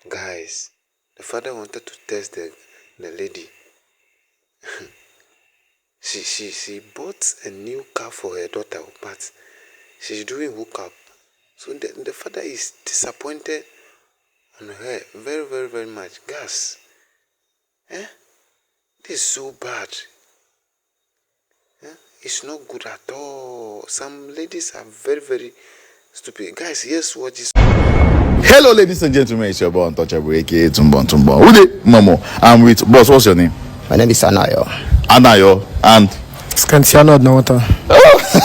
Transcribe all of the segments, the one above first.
Guys, the father wanted to test the lady. she bought a new car for her daughter, but she's doing hookup. So the father is disappointed on her very, very, very much. Guys, this is so bad. It's not good at all. Some ladies are very, very stupid. Guys, yes, what is... Hello, ladies and gentlemen, it's your boy Untouchable, aka Tumbon. Who dey, Momo? I'm with boss. What's your name? My name is Anayo. And Scantiano Nawata.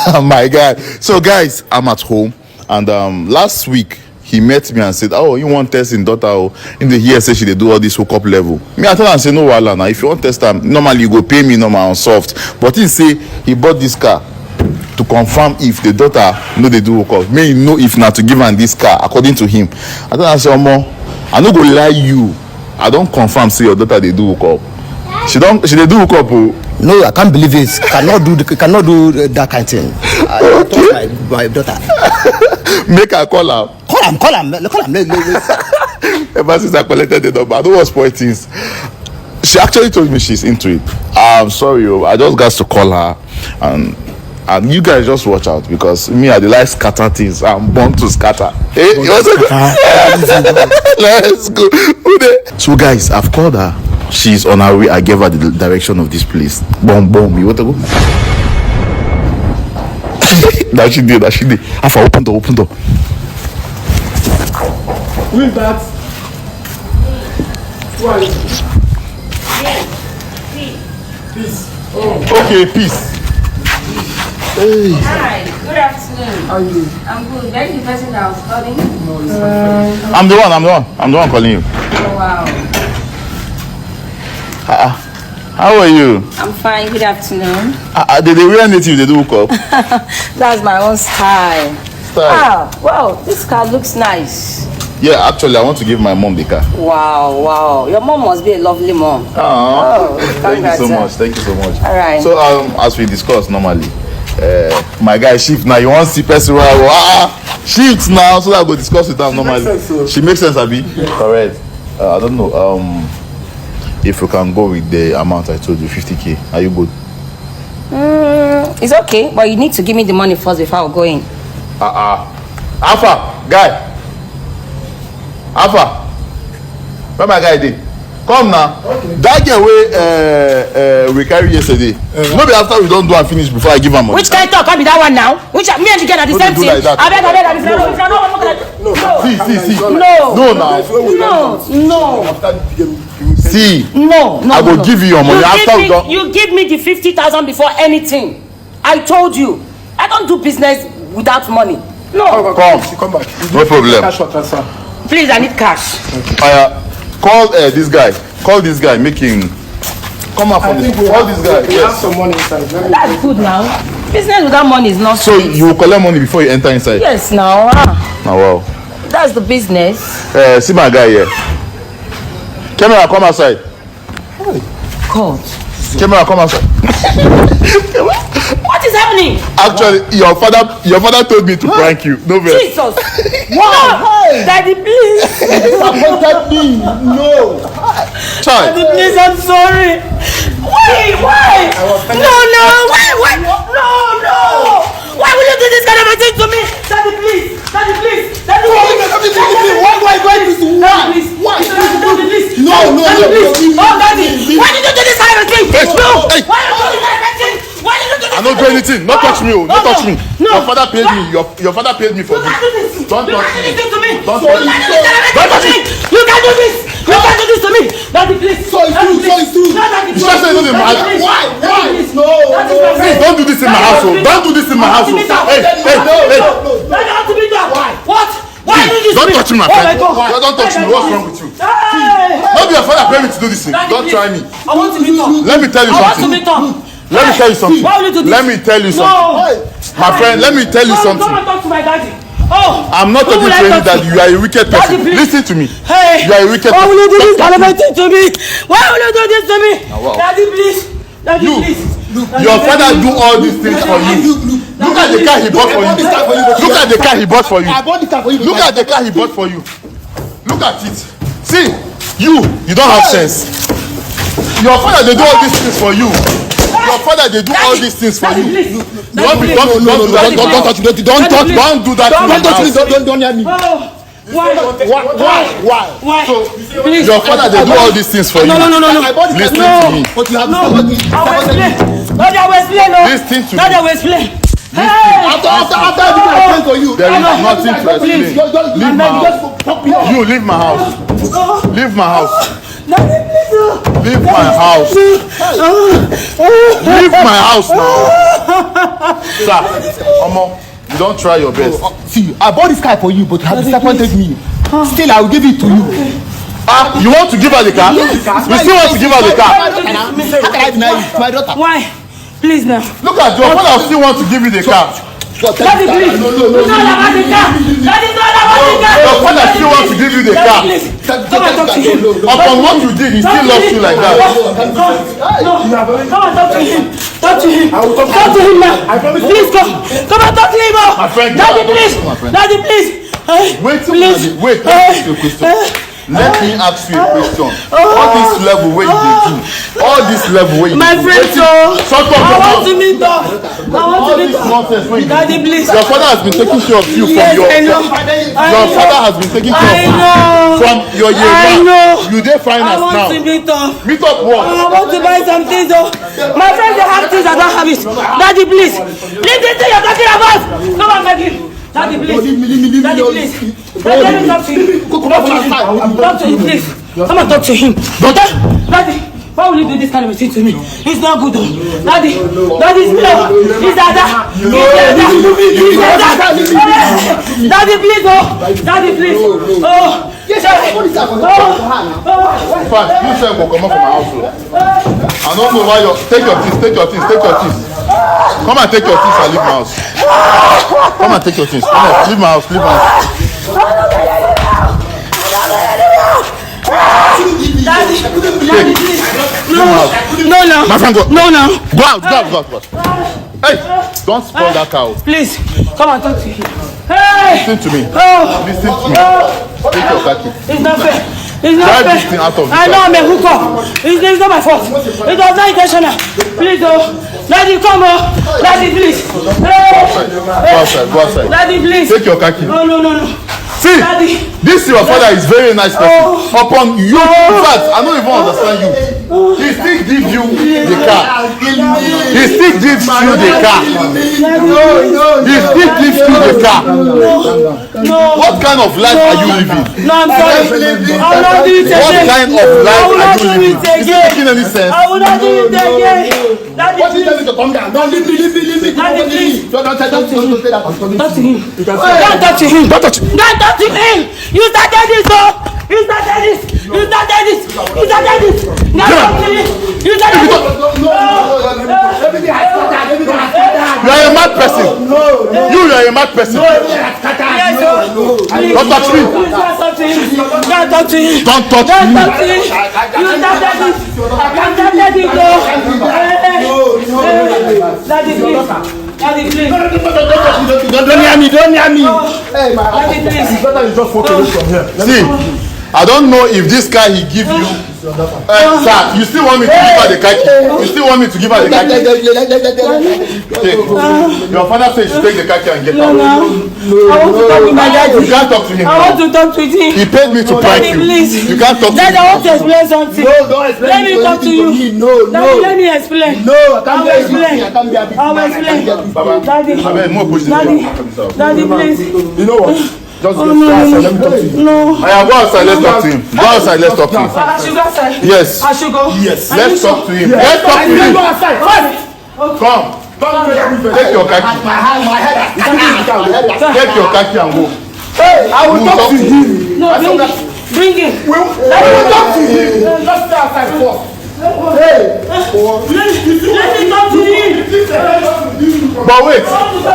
Oh my God! So guys, I'm at home, and last week he met me and said, "Oh, you want test in daughter? Oh, in the year say she dey do all this hookup level." Me, I tell him, say no, wahala. Now if you want test them, normally you go pay me normal on soft. But he say he bought this car to confirm if the daughter know they do hookup. May he know if not to give her this car according to him. I tell him, say, Omo, I no go lie you. I don't confirm say your daughter they do hookup. She dey do hookup. Oh. No, I can't believe it. Cannot do that kind of thing. Okay. My daughter. Make her call her. Call him. Ever since I collected the number, I don't want to spoil things. She actually told me she's into it. I'm sorry, I just got to call her, and you guys just watch out, because me, I like scatter things. I'm born to scatter. Hey, let's go. So guys, I've called her. She's on her way. I gave her the direction of this place. Boom. You want to go? That she did. Alpha, open door. Who is that? Who are you? Peace. Oh. Okay, peace. Hey. Hi, good afternoon. How are you? I'm good. That's the person that I was calling? No, it's my friend. I'm the one calling you. Oh, wow. How are you? I'm fine. Good afternoon. They wear native, they do hookup. That's my own style. Wow. This car looks nice. Yeah, actually, I want to give my mom the car. Wow. Your mom must be a lovely mom. Thank you so much. All right. So, as we discussed normally, my guy shift now. You want to see person where I go, shift now, so that I go discuss with her normally. She makes sense, Abi? Yeah. Correct. I don't know. If you can go with the amount I told you, 50K, are you good? It's okay, but you need to give me the money first before I go in. Alpha, guy. Where my guy dey? Come now. Okay. That girl we carry yesterday. No be after we don't do and finish before I give her money. Which kind of talk? Can't be that one now. Which me and the girl are the same thing. Like that. I beg. See. No. I will give you your money You give me the 50,000 before anything. I told you. I don't do business without money. No. Come back. No problem. Cash or transfer? Please, I need cash. Okay. Call this guy. Call this guy. Make him come out from this. Call this guy. We have some money inside. That's good now. Business without money is not. So you will collect money before you enter inside? Yes, now. Wow. That's the business. See my guy here. Camera, come outside. God. Camera, come outside. What is happening? Actually, your father told me to prank you. No way. Jesus. Wow. Daddy, please. Disappointed me. No. Child. Daddy, please, I'm sorry. Why? No. Why will you do this kind of a thing to me? Daddy, please. Daddy, please. Why do I go into this? Daddy, please. Why? Daddy, please. No. Daddy, please. Oh, Daddy. Why did you do this kind of thing? No. Hey. Why did you do this kind of thing? Why did you do this? I don't do anything. Not touch me. Not touch me. No. Your father paid me. Your father paid me for this. Don't touch me. Don't touch me. You can't do this. You can't do this to me. Daddy, please. So it's true. No, Daddy, You just say it in my house. Why? No. Please don't do this in my household. Don't do this in my household. Hey. Daddy, I have to be there. What? Why are you doing this? Don't touch me, my friend. Oh my God. Don't touch me. What's wrong with you? Not your father pay me to do this thing. Don't try me. I want to be tough. Let me tell you something. Let me tell you something. Why will you do this? Let me tell you something. My friend, let me tell you something. Come and talk to my daddy. Oh, I'm not talking to you that you are a wicked person. Daddy, listen to me. Hey, you are a wicked why person. will you do this kind of a thing to me? Why will you do this to me? Wow. Daddy, please. Daddy, please. Your father do all these things for you. Look at the car he bought for you. Look at the car he bought for you. I bought the car for you. Look at the car he bought for you. Look at it. See, you don't have sense. Your father they do all these things for you. Your father they do all these things for you. Don't do that. Don't hear me. Why? So, your father they do all these things for you. No. Listen to me. But you have I will explain. Listen to me. after everything I done for you. There is nothing to explain. Leave my house. You leave my house. Leave my house. Leave my house. Leave my house now. Sir, Omo, you don't try your best. See, I bought this car for you, but you have disappointed me. Still, I will give it to you. You want to give her the car? You still want to give her the car? How can I deny it? My daughter. Why? Please now. Look at your father still want to give you the car. Daddy, please. No. Daddy, Your father still want to give you the car. Come and talk to him. Upon what you did, he still loves you like that. No. Come and talk to him. Talk to him. Talk to him now. Please come. Come and talk to him. My friend, Daddy, please. Daddy, please. Wait, Please. wait, let me ask you a question. Let me ask you a question. All this level where you dey do, all this level where you My friend, so shut up I your want mouth. to meet up. All this nonsense where you dey Daddy, do. please. Your father has been taking care of you from Yes, your. I know. Your father has been taking care of you from your year I one. know. You dey finance I want now. to meet up. Meet up what? I want to buy some things though. My friends they have things I don't have it. Daddy, please. Leave this thing you're talking about. Come on, Maggie. Daddy, please. Daddy, please. Let me talk to him. Talk to him, please. Come and talk to him. Daddy, why will you do this kind of thing to me? It's not good though. Daddy, it's me. It's Dada. Daddy, please, oh. Daddy, please. Oh. In fact, you said go come up from my house. I don't know why you take your things. Come and take your things and leave my house. Come and take your things. Come on, leave my house. Daddy, please. No. My friend, go. No. Go out. Hey, don't spoil that cow. Please, come and talk to him. Hey! Listen to me. Listen to me. Take your khaki. It's not fair. It's not Drive fair. this thing out of this I know house. I'm a hookup. It's not my fault. It was not intentional. Please, oh. Daddy, come on. Daddy, please. Hey! Go outside. Daddy, please. Take your khaki. No. See, Daddy. this your father is very nice person. Upon you, in fact, I don't even understand you. He still gives you the car. He still gives you the car. He still gives you the car. No. What kind of life are you living? No, I'm sorry. I will not do it What again. kind of life are you living? Is it again. making any sense? I will not do it again. Daddy, What is please. telling you to come down? Don't leave me. Daddy, please. Don't say that. Talk to him. Don't talk to him. Don't talk to him. You started this, oh. You started this. Now talk to him. You started this. Everything has started. You are a mad person. You are a mad person. Yes, oh. Don't touch me. Please don't talk to him. Don't talk to him. Don't touch Don't me. talk to him. You started this. I started it, oh. Daddy, please. Daddy, please. Don't hear me. Hey, Daddy, please. Better you just walk away from here. See, I don't know if this guy he give you. Sir, you still want me to give her the khaki? You still want me to give her the khaki? Okay. Your father said you should take the khaki and get out. I want to talk with my daddy. You can't talk to him I want now. to talk to him. He paid me to prank Daddy, you. please. You can't talk to Daddy, I want to him. explain something. No, don't explain. Let me talk to you. Daddy, let me explain. No, I I can't will be explain. I can't be a big I will man. explain. Baba, Daddy, I beg, more push this Daddy, one. Daddy, please. You know what? Just Oh, go no, outside. Let me talk to you. No. Go outside, let's talk to him. Go outside, let's talk to him. I should go outside. Yes. I should go. Yes. Let's talk to him. Let's talk to him. Go outside. Come. Take your khaki. My head has Take your khaki and go. Hey, I will talk to him. No, bring him. I will talk to him. Just stay outside first. Hey. Let me talk to him. But wait,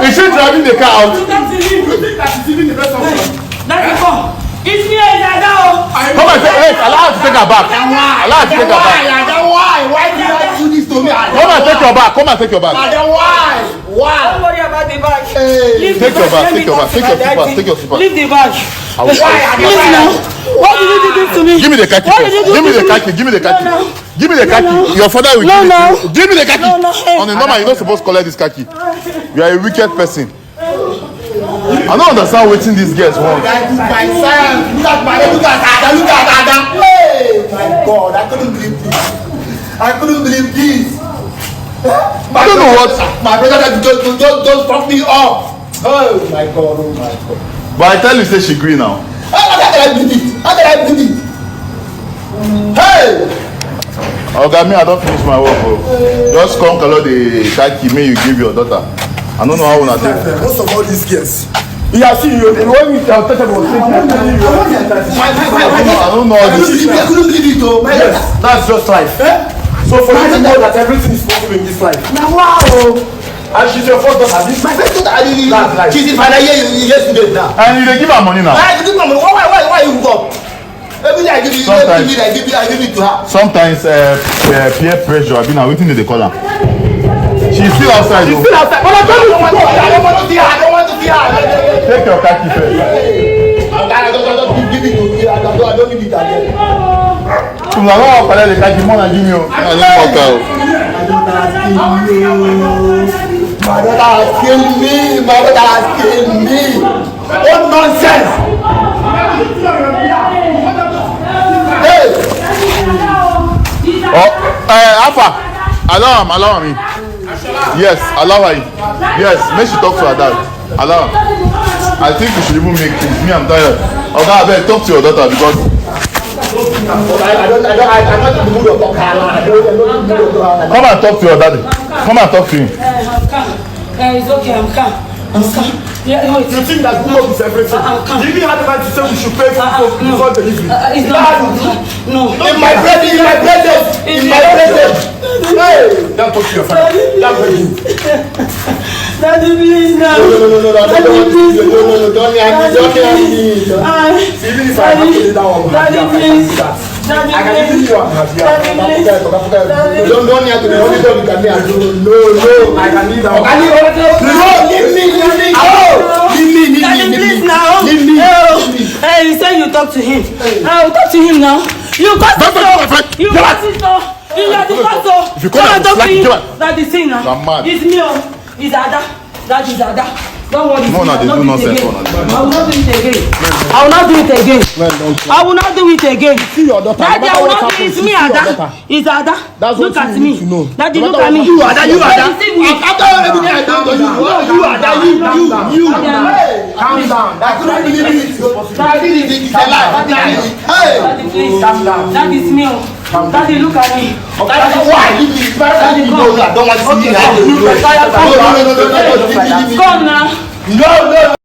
is she driving the car out? Talk to him. Daddy, come. It's me, Dada. Come and say, hey, allow her to take her back. Allow her to take her back. Why did I do this to me? Come and take your bag. Come and take your bag. Why? Don't worry about the bag. Hey. Leave the Take your bag, Let me take your talk bag, to take your my slippers, daddy. take your slippers. Leave the bag. I will- Please now. What did you do this to me? Give me the khaki. Why did you do Give me this the to khaki. Give me the khaki. No. Give me the khaki. No. Your father will No, give no. it to you. Give me the khaki. No, no. Hey. On the normal, you're not supposed to collect this khaki. You are a wicked person. I don't understand what these girls want. My son, look at Ada, look at Ada. Hey, my God, I couldn't believe this. I couldn't believe this. I don't know what. My brother just fuck me up. Oh my God, oh my God. But I tell you, say she green now. How can I believe it? How can I believe it? Hey! Okay, me, I don't finish my work. Bro. Just come color the khaki, may you give your daughter. I don't know how to take. Most of all these girls. You have seen you. The one with your daughter was thinking. I don't know all this. I couldn't believe it, though. Yes, that's just life. Eh? So for you to know that everything is possible in this life. Now, wow! And she's your first daughter. This my first daughter. That's life. She's in final year yesterday now. And you dey give her money now. I give her money. Why you hook up? Every day I give it. I give it to her. Sometimes peer pressure. I been waiting they call her. She's still outside. She's still outside. But I don't want to see her. I don't want to see her. Take your khaki first. I don't give it to you. I don't give it again. Tu vas voir parler de khaki, mon ami. My daughter has killed me. My daughter has killed me. What nonsense! Hey! Oh, Alpha, allow me. Yes, allow her. Yes, make she talk to her dad. Allow her. I think we should even make things. Me, I'm tired. Okay, I better talk to your daughter because. I'm not in the mood of talking. Come and talk to your daddy. Come and talk to him. I'm calm. It's okay, I'm calm. Yeah, wait. You think that Google is everything? You even have the right to say we should pay for before delivery. It's not. No. In my presence. Hey! Don't talk to your father. Don't beg him. Daddy, please now. No. Daddy, please. No. Don't hear me. Even if I have to lay down on my Daddy, please. Daddy, I can please. give you a Daddy, Daddy. don't hear to the only dog you can hear. No. I can leave down. No, leave me. Leave me. Daddy, please now. Leave me. Hey, you say you talk to him. I will talk to him now. You got it, so. You got it, so. You got it, so. If you come and talk to slack, him. That is him now. I'm mad. It's me, it's Ada. That is Ada. Don't worry. No, they do nonsense. I will not do it again. I will not do it again. I will not do it again. See your daughter. Daddy, I will not do it. It's me, Ada. It's Ada. Look at me. Daddy, look at me. You Ada. After everything I done to you, you Ada. You. Calm down. I couldn't believe it. Daddy, it's a lie. Hey. Daddy, please. Calm down. That is me. Daddy, look at me. Why? Daddy, I don't want to see you. Come now. No.